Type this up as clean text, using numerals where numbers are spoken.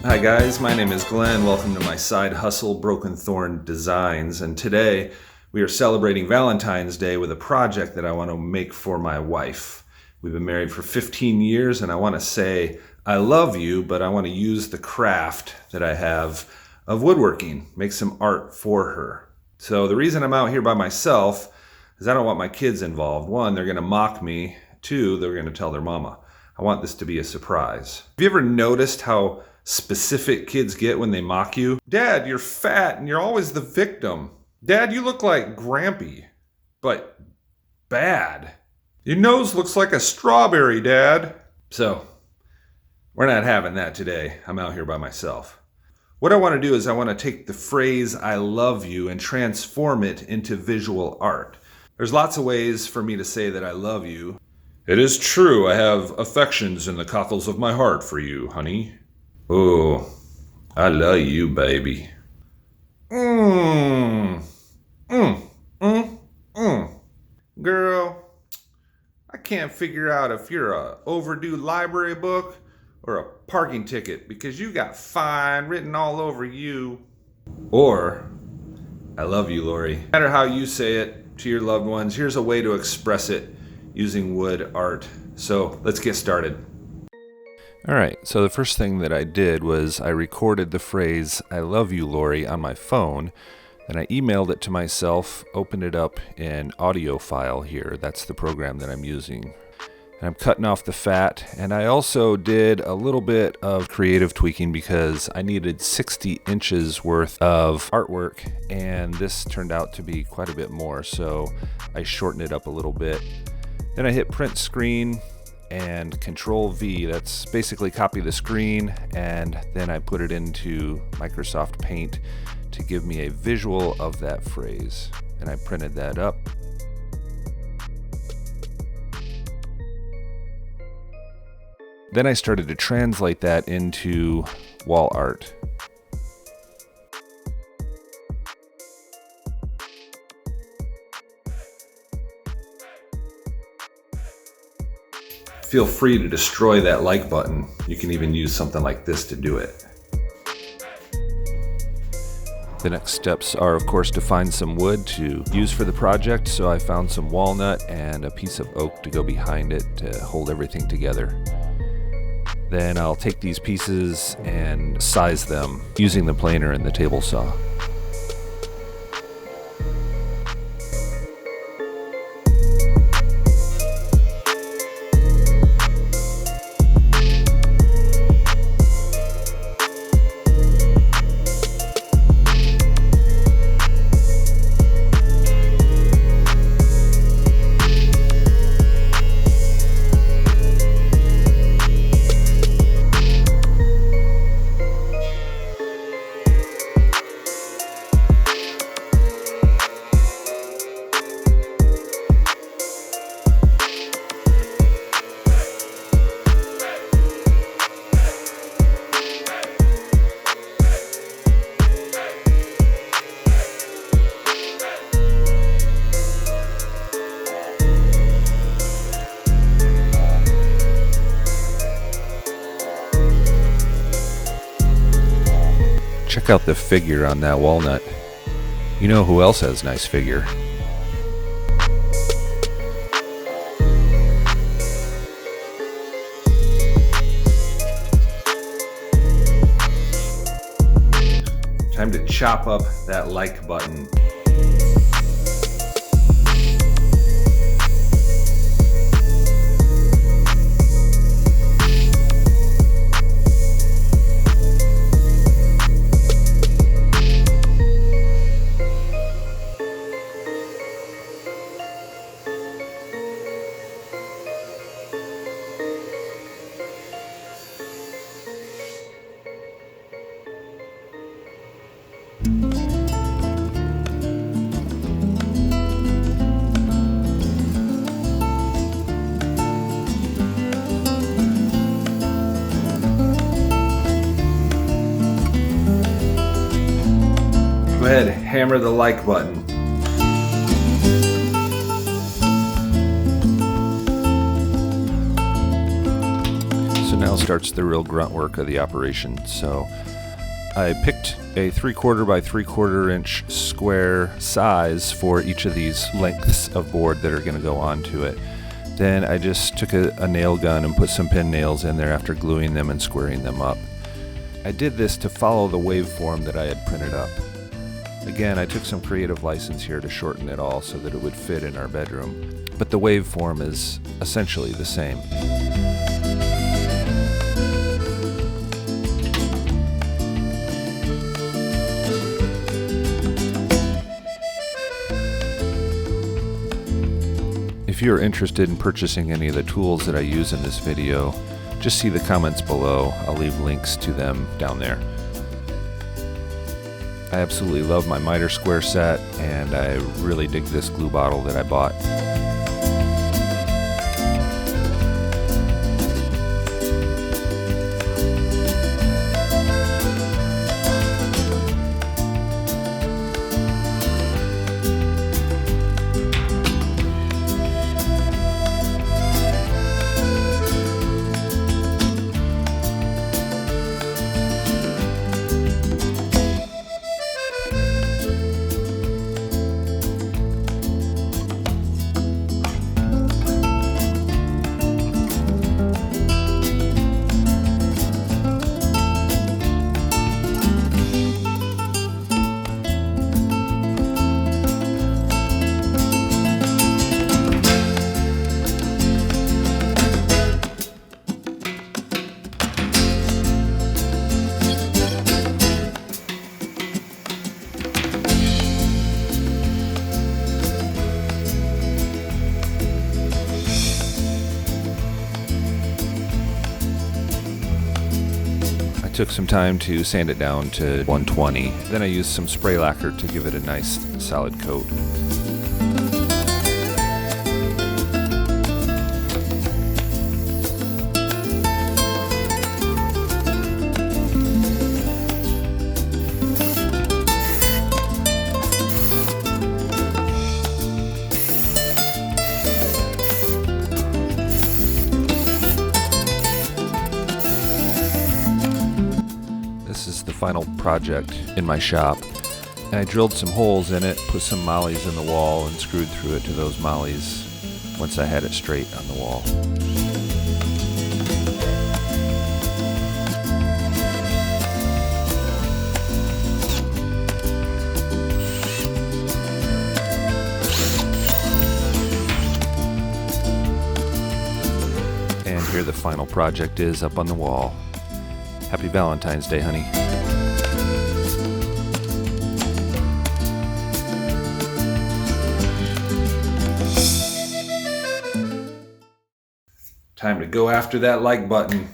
Hi guys, my name is Glenn. Welcome to my side hustle, Broken Thorn Designs. And today we are celebrating Valentine's Day with a project that I want to make for my wife. We've been married for 15 years and I want to say I love you, but I want to use the craft that I have of woodworking, make some art for her. So the reason I'm out here by myself is I don't want my kids involved. One, they're going to mock me. Two, they're going to tell their mama. I want this to be a surprise. Have you ever noticed how specific kids get when they mock you? Dad, you're fat and you're always the victim. Dad, you look like Grampy, but bad. Your nose looks like a strawberry, Dad. So, we're not having that today. I'm out here by myself. What I want to do is I want to take the phrase I love you and transform it into visual art. There's lots of ways for me to say that I love you. It is true, I have affections in the cockles of my heart for you, honey. Oh, I love you, baby. Girl, I can't figure out if you're a overdue library book or a parking ticket because you got fine written all over you. Or, I love you, Lori. No matter how you say it to your loved ones, here's a way to express it using wood art. So let's get started. Alright, so the first thing that I did was I recorded the phrase, I love you, Lori, on my phone, and I emailed it to myself, opened it up in audio file here. That's the program that I'm using. And I'm cutting off the fat, and I also did a little bit of creative tweaking because I needed 60 inches worth of artwork, and this turned out to be quite a bit more, so I shortened it up a little bit. Then I hit print screen and Control V, that's basically copy the screen, and then I put it into Microsoft Paint to give me a visual of that phrase, and I printed that up. Then I started to translate that into wall art. Feel free to destroy that like button. You can even use something like this to do it. The next steps are, of course, to find some wood to use for the project. So I found some walnut and a piece of oak to go behind it to hold everything together. Then I'll take these pieces and size them using the planer and the table saw. Check out the figure on that walnut. You know who else has nice figure? Time to chop up that like button. Go ahead, hammer the like button. now starts the real grunt work of the operation. So I picked a 3/4 by 3/4 inch square size for each of these lengths of board that are going to go onto it. Then I just took a nail gun and put some pin nails in there after gluing them and squaring them up. I did this to follow the waveform that I had printed up. Again, I took some creative license here to shorten it all so that it would fit in our bedroom, but the waveform is essentially the same. If you're interested in purchasing any of the tools that I use in this video, just see the comments below. I'll leave links to them down there. I absolutely love my miter square set, and I really dig this glue bottle that I bought. Took some time to sand it down to 120. Then I used some spray lacquer to give it a nice solid coat. This is the final project in my shop, and I drilled some holes in it, put some mollies in the wall, and screwed through it to those mollies once I had it straight on the wall. And here the final project is up on the wall. Happy Valentine's Day, honey. Time to go after that like button.